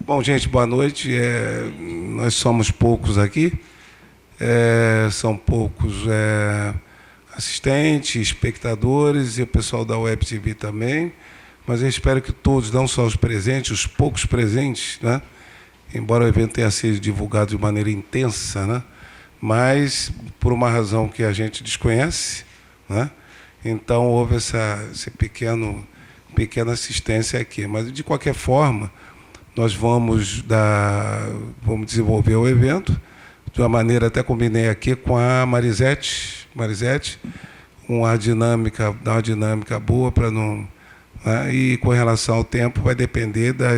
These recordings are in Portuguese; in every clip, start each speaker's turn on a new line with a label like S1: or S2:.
S1: Bom, gente, boa noite. Nós somos poucos aqui, são poucos assistentes, espectadores e o pessoal da Web TV também, mas eu espero que todos, não só os presentes, os poucos presentes, né? Embora o evento tenha sido divulgado de maneira intensa, né? Mas por uma razão que a gente desconhece, né? Então houve essa pequena assistência aqui. Mas, de qualquer forma, nós vamos desenvolver o evento de uma maneira, até combinei aqui com a Marisete, dar uma dinâmica boa para não... Né? E com relação ao tempo, vai depender da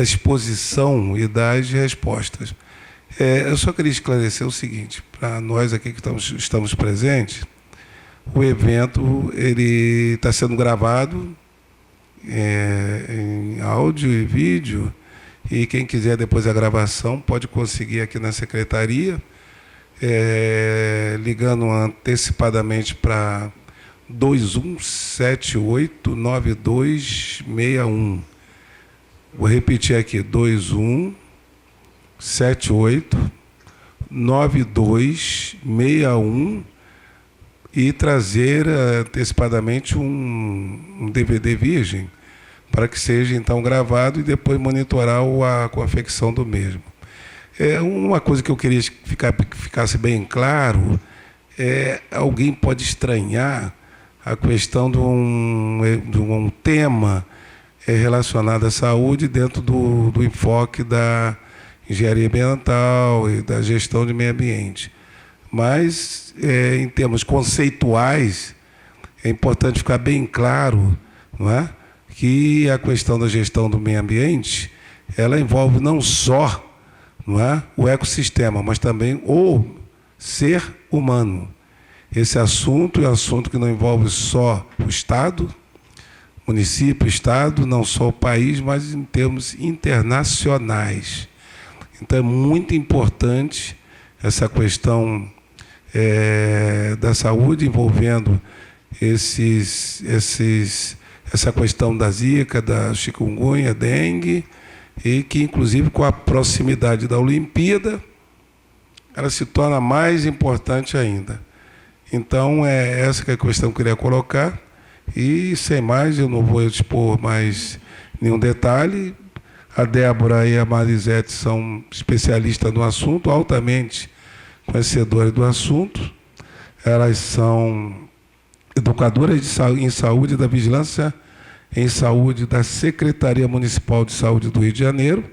S1: exposição e das respostas. Eu só queria esclarecer o seguinte, para nós aqui que estamos presentes, o evento ele está sendo gravado em áudio e vídeo, e quem quiser depois a gravação pode conseguir aqui na secretaria, ligando antecipadamente para 21789261. Vou repetir aqui, 21789261, e trazer antecipadamente um DVD virgem, para que seja então gravado e depois monitorar a confecção do mesmo. Uma coisa que eu queria que ficasse bem claro, alguém pode estranhar a questão de um tema relacionado à saúde dentro do enfoque da engenharia ambiental e da gestão de meio ambiente. Mas, em termos conceituais, é importante ficar bem claro, não é? Que a questão da gestão do meio ambiente, ela envolve não só, não é, o ecossistema, mas também o ser humano. Esse assunto é um assunto que não envolve só o Estado, município, Estado, não só o país, mas em termos internacionais. Então, é muito importante essa questão da saúde, envolvendo essa questão da zika, da chikungunya, dengue, e que, inclusive, com a proximidade da Olimpíada, ela se torna mais importante ainda. Então, essa que é a questão que eu queria colocar, e, sem mais, eu não vou expor mais nenhum detalhe. A Débora e a Marisete são especialistas no assunto, altamente conhecedoras do assunto. Elas são educadoras em saúde da Vigilância em Saúde da Secretaria Municipal de Saúde do Rio de Janeiro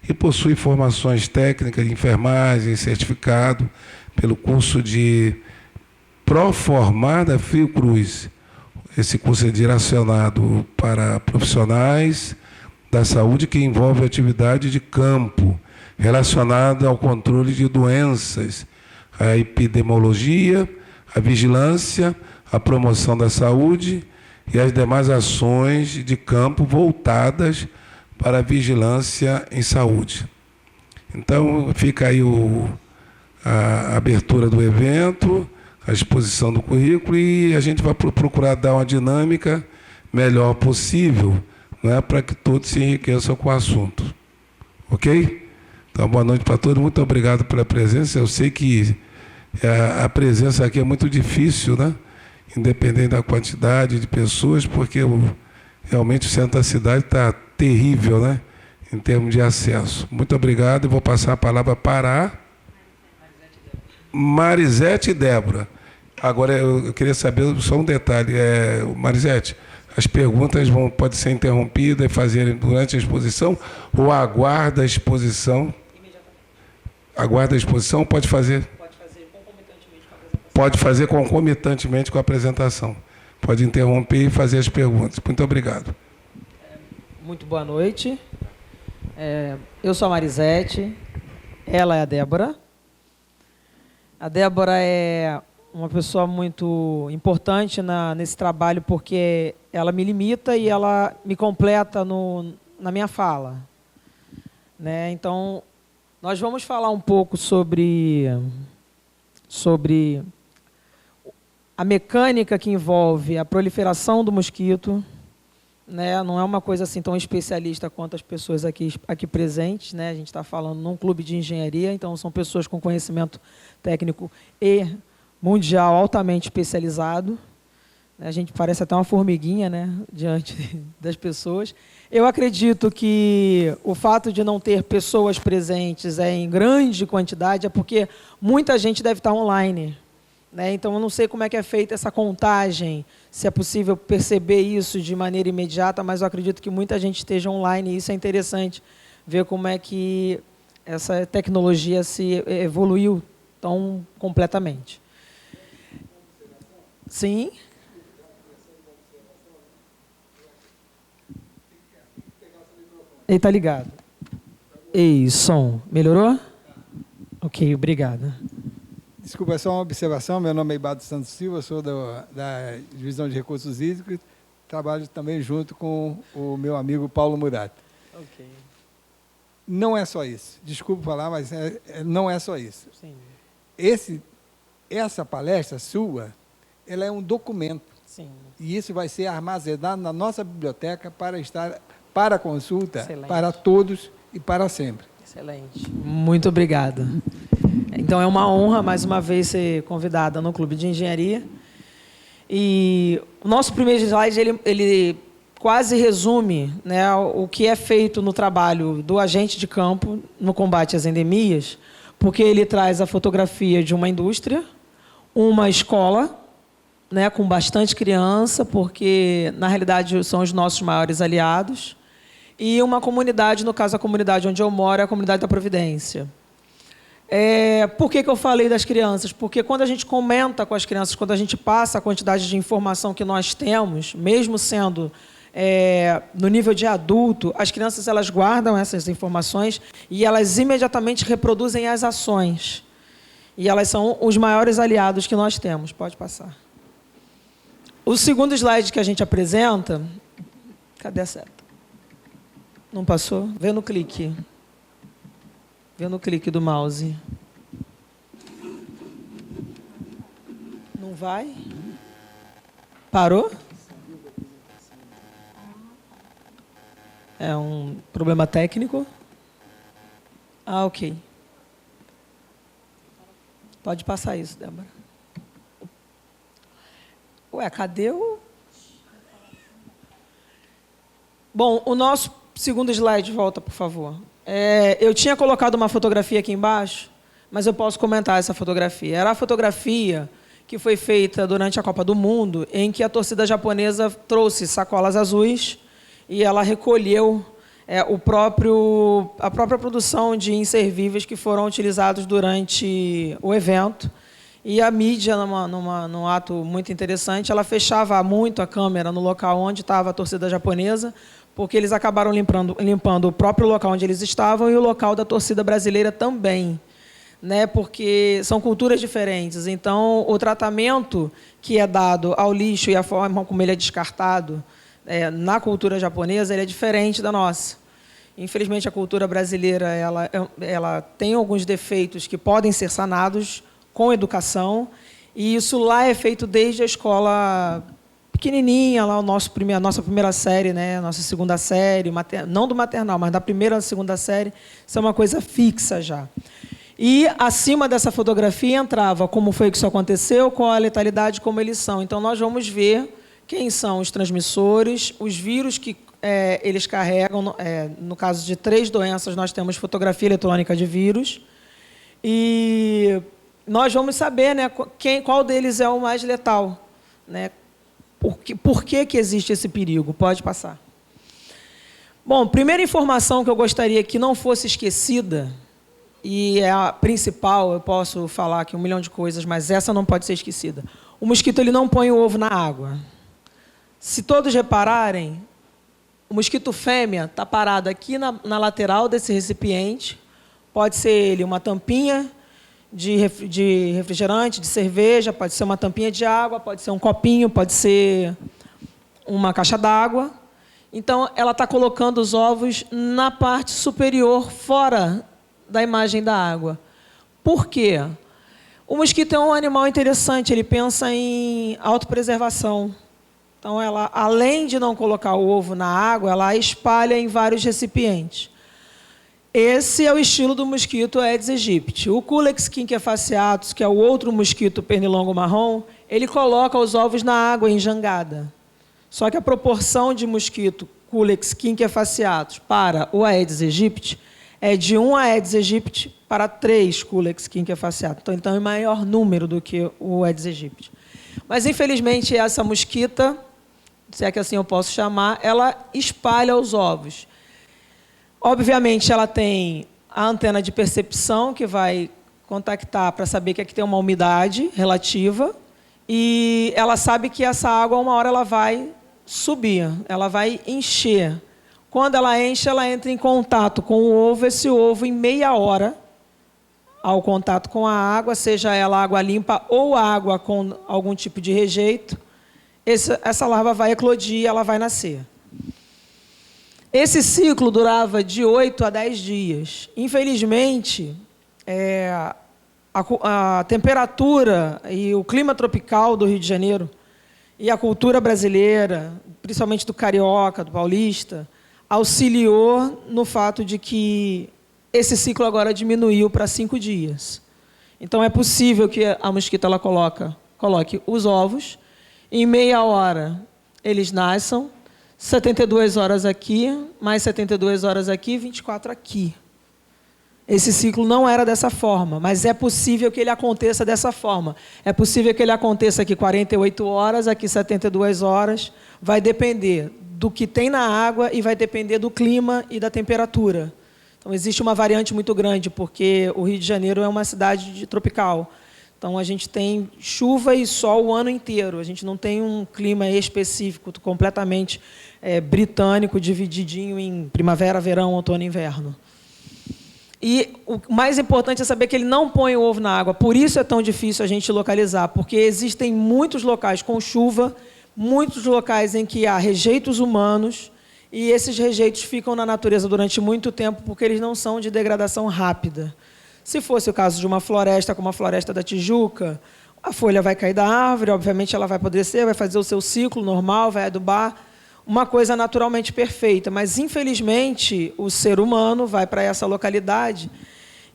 S1: e possuem formações técnicas de enfermagem, certificado pelo curso de Proformar da Fiocruz. Esse curso é direcionado para profissionais da saúde que envolve atividade de campo relacionada ao controle de doenças, a epidemiologia, a vigilância, a promoção da saúde e as demais ações de campo voltadas para a vigilância em saúde. Então, fica aí a abertura do evento, a exposição do currículo, e a gente vai procurar dar uma dinâmica melhor possível, não é, para que todos se enriqueçam com o assunto. Ok? Então, boa noite para todos. Muito obrigado pela presença. Eu sei que a presença aqui é muito difícil, né? Independente da quantidade de pessoas, porque realmente o centro da cidade está terrível, né? Em termos de acesso. Muito obrigado. Eu vou passar a palavra para a Marisete e Débora. Agora, eu queria saber só um detalhe. Marisete, as perguntas podem ser interrompidas e fazerem durante a exposição, ou aguarda a exposição? Aguarda a exposição ou pode fazer? Pode fazer concomitantemente com a apresentação. Pode interromper e fazer as perguntas. Muito obrigado.
S2: Muito boa noite. Eu sou a Marisete, ela é a Débora. A Débora é uma pessoa muito importante nesse trabalho, porque ela me limita e ela me completa na minha fala. Né? Então, nós vamos falar um pouco sobre a mecânica que envolve a proliferação do mosquito, né? Não é uma coisa assim tão especialista quanto as pessoas aqui presentes, né? A gente está falando num clube de engenharia, então são pessoas com conhecimento técnico e mundial altamente especializado. A gente parece até uma formiguinha, né, diante das pessoas. Eu acredito que o fato de não ter pessoas presentes em grande quantidade é porque muita gente deve estar online, né? Então, eu não sei como é que é feita essa contagem, se é possível perceber isso de maneira imediata, mas eu acredito que muita gente esteja online, e isso é interessante, ver como é que essa tecnologia se evoluiu tão completamente. Sim. Ele está ligado. Ei, som. Melhorou? Ok, obrigada.
S3: Desculpa, é só uma observação. Meu nome é Ibado Santos Silva, sou da Divisão de Recursos Hídricos. Trabalho também junto com o meu amigo Paulo Murat.
S2: Ok.
S3: Não é só isso. Desculpa falar, mas não é só isso.
S2: Sim.
S3: Essa palestra sua, ela é um documento.
S2: Sim.
S3: E isso vai ser armazenado na nossa biblioteca para estar para consulta. Excelente. Para todos e para sempre.
S2: Excelente. Muito obrigada. Então, é uma honra, mais uma vez, ser convidada no Clube de Engenharia. E o nosso primeiro slide, ele quase resume, né, o que é feito no trabalho do agente de campo no combate às endemias, porque ele traz a fotografia de uma indústria, uma escola, né, com bastante criança, porque, na realidade, são os nossos maiores aliados, e uma comunidade, no caso, a comunidade onde eu moro, é a comunidade da Providência. Por que eu falei das crianças? Porque quando a gente comenta com as crianças, quando a gente passa a quantidade de informação que nós temos, mesmo sendo no nível de adulto, as crianças elas guardam essas informações e elas imediatamente reproduzem as ações. E elas são os maiores aliados que nós temos. Pode passar. O segundo slide que a gente apresenta... Cadê a seta? Não passou? Vê no clique. Vê no clique do mouse. Não vai? Parou? É um problema técnico? Ah, ok. Pode passar isso, Débora. Ué, cadê o... Bom, o nosso segundo slide, volta, por favor. Eu tinha colocado uma fotografia aqui embaixo, mas eu posso comentar essa fotografia. Era a fotografia que foi feita durante a Copa do Mundo, em que a torcida japonesa trouxe sacolas azuis e ela recolheu a própria produção de inservíveis que foram utilizados durante o evento. E a mídia, num ato muito interessante, ela fechava muito a câmera no local onde estava a torcida japonesa, porque eles acabaram limpando o próprio local onde eles estavam e o local da torcida brasileira também, né? Porque são culturas diferentes. Então, o tratamento que é dado ao lixo e a forma como ele é descartado na cultura japonesa, ele é diferente da nossa. Infelizmente, a cultura brasileira ela tem alguns defeitos que podem ser sanados com educação, e isso lá é feito desde a escola pequenininha, lá a nossa primeira série, né, a nossa segunda série, não do maternal, mas da primeira à segunda série, isso é uma coisa fixa já. E acima dessa fotografia entrava como foi que isso aconteceu, qual a letalidade, como eles são. Então, nós vamos ver quem são os transmissores, os vírus que eles carregam. No caso de 3 doenças, nós temos fotografia eletrônica de vírus. E nós vamos saber, né, qual deles é o mais letal, né? Por que existe esse perigo? Pode passar. Bom, primeira informação que eu gostaria que não fosse esquecida, e é a principal, eu posso falar aqui 1 milhão de coisas, mas essa não pode ser esquecida. O mosquito ele não põe o ovo na água. Se todos repararem, o mosquito fêmea está parado aqui na lateral desse recipiente. Pode ser ele uma tampinha de refrigerante, de cerveja, pode ser uma tampinha de água, pode ser um copinho, pode ser uma caixa d'água. Então, ela está colocando os ovos na parte superior, fora da imagem da água. Por quê? O mosquito é um animal interessante, ele pensa em autopreservação. Então, ela, além de não colocar o ovo na água, ela espalha em vários recipientes. Esse é o estilo do mosquito Aedes aegypti. O Culex quinquefaciatus, que é o outro mosquito pernilongo marrom, ele coloca os ovos na água em jangada. Só que a proporção de mosquito Culex quinquefaciatus para o Aedes aegypti é de 1 Aedes aegypti para 3 Culex quinquefaciatus. Então, é maior número do que o Aedes aegypti. Mas, infelizmente, essa mosquita, se é que assim eu posso chamar, ela espalha os ovos. Obviamente, ela tem a antena de percepção, que vai contactar para saber que aqui tem uma umidade relativa, e ela sabe que essa água, uma hora, ela vai subir, ela vai encher. Quando ela enche, ela entra em contato com o ovo. Esse ovo, em meia hora, ao contato com a água, seja ela água limpa ou água com algum tipo de rejeito, essa larva vai eclodir, ela vai nascer. Esse ciclo durava de 8 a 10 dias. Infelizmente, a temperatura e o clima tropical do Rio de Janeiro e a cultura brasileira, principalmente do carioca, do paulista, auxiliou no fato de que esse ciclo agora diminuiu para 5 dias. Então, é possível que a mosquita ela coloque os ovos, em meia hora eles nasçam, 72 horas aqui, mais 72 horas aqui, 24 aqui. Esse ciclo não era dessa forma, mas é possível que ele aconteça dessa forma. É possível que ele aconteça aqui 48 horas, aqui 72 horas. Vai depender do que tem na água e vai depender do clima e da temperatura. Então, existe uma variante muito grande, porque o Rio de Janeiro é uma cidade tropical. Então, a gente tem chuva e sol o ano inteiro. A gente não tem um clima específico, completamente britânico, divididinho em primavera, verão, outono e inverno. E o mais importante é saber que ele não põe o ovo na água. Por isso é tão difícil a gente localizar, porque existem muitos locais com chuva, muitos locais em que há rejeitos humanos, e esses rejeitos ficam na natureza durante muito tempo, porque eles não são de degradação rápida. Se fosse o caso de uma floresta, como a Floresta da Tijuca, a folha vai cair da árvore, obviamente ela vai apodrecer, vai fazer o seu ciclo normal, vai adubar, uma coisa naturalmente perfeita. Mas, infelizmente, o ser humano vai para essa localidade,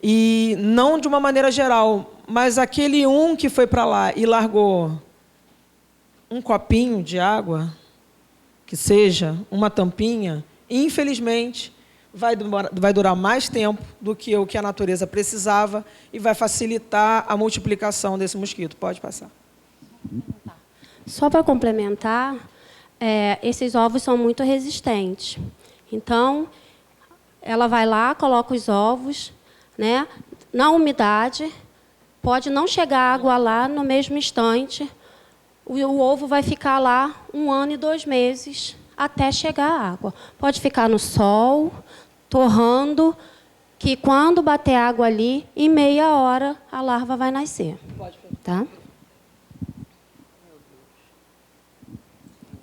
S2: e não de uma maneira geral, mas aquele que foi para lá e largou um copinho de água, que seja uma tampinha, infelizmente, vai durar mais tempo do que o que a natureza precisava e vai facilitar a multiplicação desse mosquito. Pode passar.
S4: Só para complementar, esses ovos são muito resistentes. Então, ela vai lá, coloca os ovos, né, na umidade, pode não chegar água lá no mesmo instante, o ovo vai ficar lá 1 ano e 2 meses até chegar a água. Pode ficar no sol, torrando, que quando bater água ali, em meia hora, a larva vai nascer. Tá?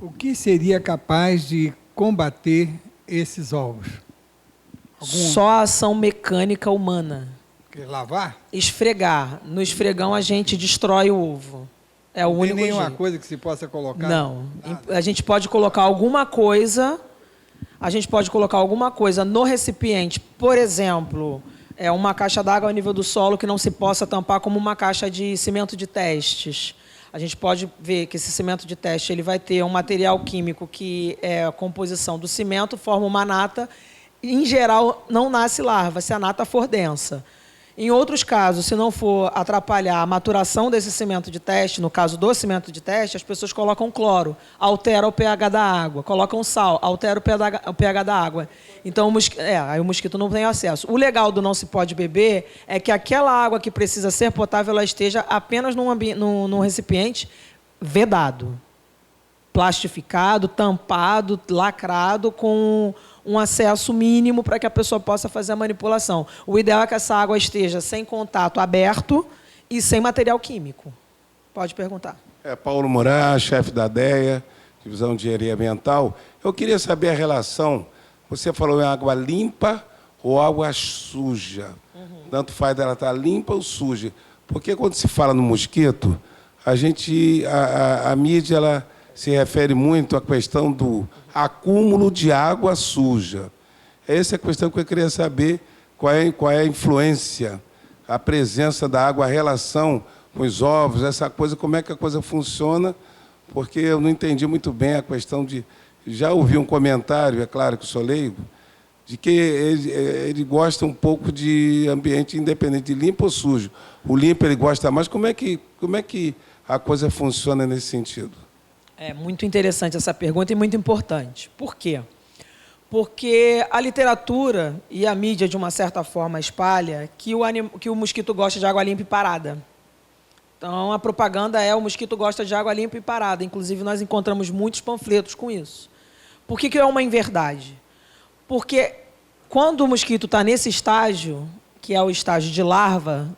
S3: O que seria capaz de combater esses ovos?
S2: Só a ação mecânica humana.
S3: Lavar?
S2: Esfregar. No esfregão, a gente destrói o ovo. É o único jeito.
S3: Não tem nenhuma coisa que se possa colocar?
S2: Não. A gente pode colocar alguma coisa... no recipiente. Por exemplo, uma caixa d'água ao nível do solo que não se possa tampar como uma caixa de cimento de testes. A gente pode ver que esse cimento de teste ele vai ter um material químico que é a composição do cimento, forma uma nata. Em geral, não nasce larva, se a nata for densa. Em outros casos, se não for atrapalhar a maturação desse cimento de teste, no caso do cimento de teste, as pessoas colocam cloro, altera o pH da água, colocam sal, altera o pH da água. Então, aí o mosquito não tem acesso. O legal do não se pode beber é que aquela água que precisa ser potável, ela esteja apenas num recipiente vedado, plastificado, tampado, lacrado, com um acesso mínimo para que a pessoa possa fazer a manipulação. O ideal é que essa água esteja sem contato aberto e sem material químico. Pode perguntar.
S1: Paulo Murat, chefe da DEA, Divisão de Engenharia Ambiental. Eu queria saber a relação, você falou em água limpa ou água suja. Tanto faz dela estar limpa ou suja. Porque quando se fala no mosquito, a mídia ela se refere muito à questão do acúmulo de água suja. Essa é a questão que eu queria saber, qual é a influência, a presença da água, a relação com os ovos, essa coisa, como é que a coisa funciona, porque eu não entendi muito bem a questão de... Já ouvi um comentário, é claro que sou leigo, de que ele gosta um pouco de ambiente independente, de limpo ou sujo. O limpo ele gosta mais. Como é que a coisa funciona nesse sentido?
S2: É muito interessante essa pergunta e muito importante. Por quê? Porque a literatura e a mídia, de uma certa forma, espalha que o mosquito gosta de água limpa e parada. Então, a propaganda é o mosquito gosta de água limpa e parada. Inclusive, nós encontramos muitos panfletos com isso. Por que é uma inverdade? Porque quando o mosquito está nesse estágio, que é o estágio de larva,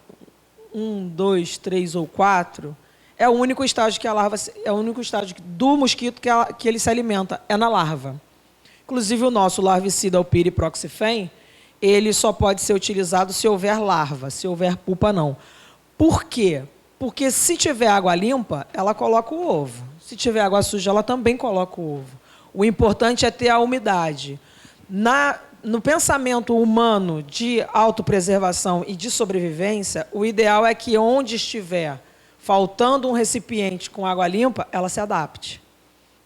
S2: 1, 2, 3 ou 4, é o único estágio que a larva, é o único estágio do mosquito que ele se alimenta, é na larva. Inclusive, o nosso larvicida, o piriproxifem, ele só pode ser utilizado se houver larva, se houver pupa, não. Por quê? Porque se tiver água limpa, ela coloca o ovo. Se tiver água suja, ela também coloca o ovo. O importante é ter a umidade. No pensamento humano de autopreservação e de sobrevivência, o ideal é que onde estiver faltando um recipiente com água limpa, ela se adapte.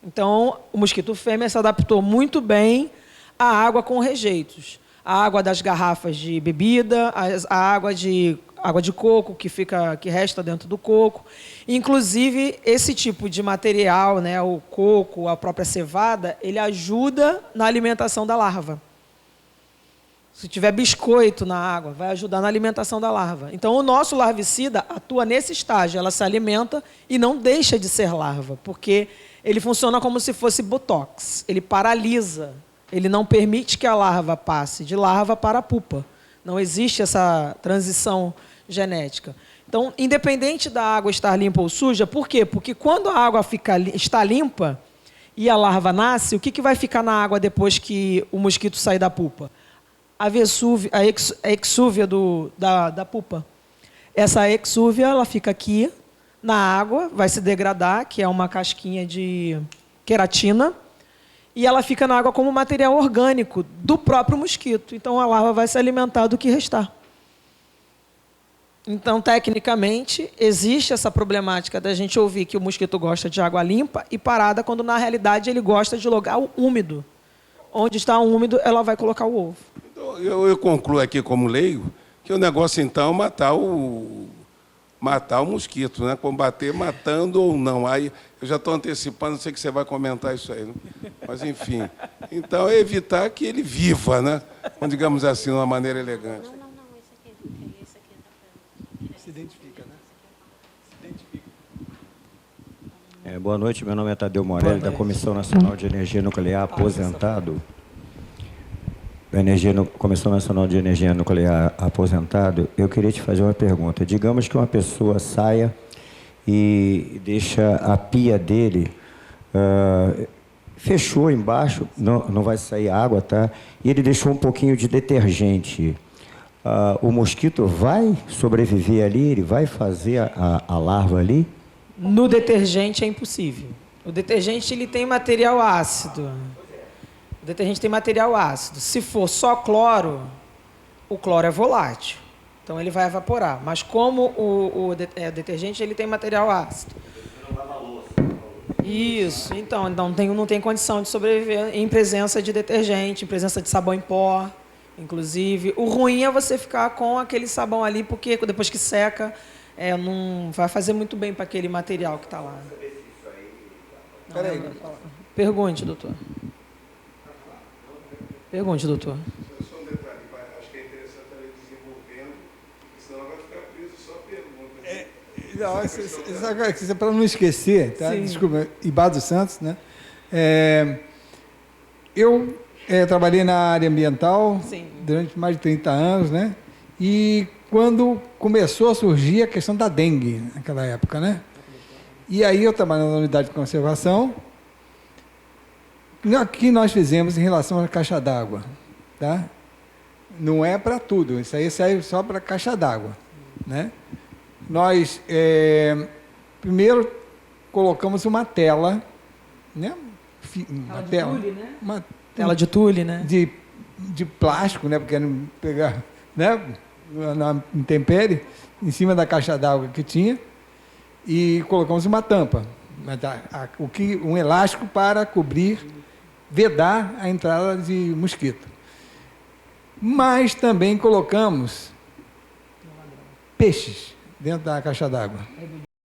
S2: Então, o mosquito fêmea se adaptou muito bem à água com rejeitos. A água das garrafas de bebida, a água de coco que resta dentro do coco. Inclusive, esse tipo de material, né, o coco, a própria cevada, ele ajuda na alimentação da larva. Se tiver biscoito na água, vai ajudar na alimentação da larva. Então, o nosso larvicida atua nesse estágio, ela se alimenta e não deixa de ser larva, porque ele funciona como se fosse botox, ele paralisa, ele não permite que a larva passe de larva para a pupa. Não existe essa transição genética. Então, independente da água estar limpa ou suja, por quê? Porque quando a água está limpa e a larva nasce, o que vai ficar na água depois que o mosquito sair da pupa? A exúvia da pupa. Essa exúvia, ela fica aqui na água, vai se degradar, que é uma casquinha de queratina, e ela fica na água como material orgânico do próprio mosquito. Então, a larva vai se alimentar do que restar. Então, tecnicamente, existe essa problemática da gente ouvir que o mosquito gosta de água limpa e parada, quando, na realidade, ele gosta de lugar úmido. Onde está úmido, ela vai colocar o ovo.
S1: Então, eu concluo aqui, como leigo, que o negócio, então, é matar o mosquito, né? Combater matando ou não. Aí eu já estou antecipando, sei que você vai comentar isso aí, né? Mas, enfim. Então, é evitar que ele viva, né? Digamos assim, de uma maneira elegante.
S3: Se identifica, né? Se identifica.
S5: Boa noite, meu nome é Tadeu Morelli, da Comissão Nacional de Energia Nuclear, aposentado. Comissão Nacional de Energia Nuclear, aposentado. Eu queria te fazer uma pergunta. Digamos que uma pessoa saia e deixa a pia dele, fechou embaixo, não vai sair água, tá? E ele deixou um pouquinho de detergente. O mosquito vai sobreviver ali? Ele vai fazer a larva ali?
S2: No detergente é impossível. O detergente ele tem material ácido. O detergente tem material ácido. Se for só cloro, o cloro é volátil. Então ele vai evaporar. Mas como o detergente ele tem material ácido. Isso. Então não tem condição de sobreviver em presença de detergente, em presença de sabão em pó, inclusive. O ruim é você ficar com aquele sabão ali, porque depois que seca, não vai fazer muito bem para aquele material que está lá. Pergunte, doutor. Pergunte, doutor.
S1: Só um detalhe, acho que é interessante ela desenvolvendo, senão vai ficar preso só pergunta.
S3: Para não esquecer, tá? Desculpa, Ibado Santos, né? Eu trabalhei na área ambiental durante mais de 30 anos, né? E quando começou a surgir a questão da dengue, naquela época, né? E aí eu trabalhando na unidade de conservação, o que nós fizemos em relação à caixa d'água, tá? Não é para tudo, isso aí serve só para caixa d'água, né? Nós, primeiro, colocamos uma tela né? Uma
S2: de
S3: tela,
S2: tule, né?
S3: uma
S2: Tela de tule, né?
S3: de plástico, né? Porque não pegar, né? Na intempérie, em cima da caixa d'água que tinha, e colocamos uma tampa, um elástico para cobrir, vedar a entrada de mosquito. Mas também colocamos peixes dentro da caixa d'água.